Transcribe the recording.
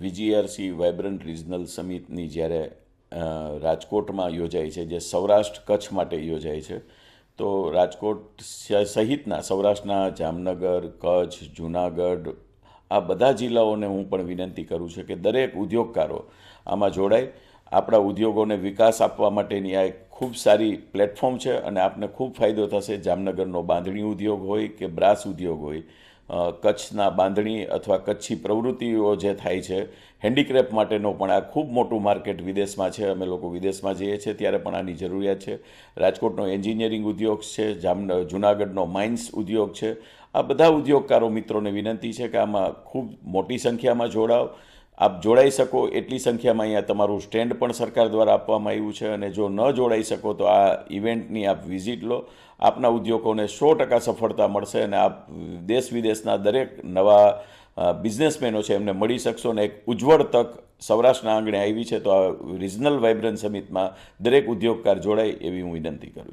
વીજીઆરસી vibrant regional સમિટની જ્યારે રાજકોટમાં યોજાય છે, જે સૌરાષ્ટ્ર કચ્છ માટે યોજાય છે, તો રાજકોટ સહિતના સૌરાષ્ટ્રના જામનગર, કચ્છ, જૂનાગઢ આ બધા જિલ્લાઓને હું પણ વિનંતી કરું છું કે દરેક ઉદ્યોગકારો આમાં જોડાય. આપણા ઉદ્યોગોને વિકાસ આપવા માટેની આ એક ખૂબ સારી પ્લેટફોર્મ છે અને આપને ખૂબ ફાયદો થશે. જામનગરનો બાંધણી ઉદ્યોગ હોય કે બ્રાસ ઉદ્યોગ હોય, કચ્છના બાંધણી અથવા કચ્છી પ્રવૃત્તિઓ જે થાય છે, હેન્ડીક્રાફ્ટ માટેનો પણ આ ખૂબ મોટું માર્કેટ વિદેશમાં છે. અમે લોકો વિદેશમાં જઈએ છીએ ત્યારે પણ આની જરૂરિયાત છે. રાજકોટનો એન્જિનિયરિંગ ઉદ્યોગ છે, જૂનાગઢનો માઇન્સ ઉદ્યોગ છે. આ બધા ઉદ્યોગકારો મિત્રોને વિનંતી છે કે આમાં ખૂબ મોટી સંખ્યામાં જોડાવ. આપ જોડાઈ શકો એટલી સંખ્યામાં અહીંયા તમારું સ્ટેન્ડ પણ સરકાર દ્વારા આપવામાં આવ્યું છે, અને જો ન જોડાઈ શકો તો આ ઇવેન્ટની આપ વિઝિટ લો. આપના ઉદ્યોગોને 100% સફળતા મળશે અને આપ દેશ વિદેશના દરેક નવા બિઝનેસમેનો છે એમને મળી શકશો. અને એક ઉજ્જવળ તક સૌરાષ્ટ્રના આંગણે આવી છે, તો આ રિજનલ વાઇબ્રન્ટ સમિટમાં દરેક ઉદ્યોગકાર જોડાય એવી હું વિનંતી કરું છું.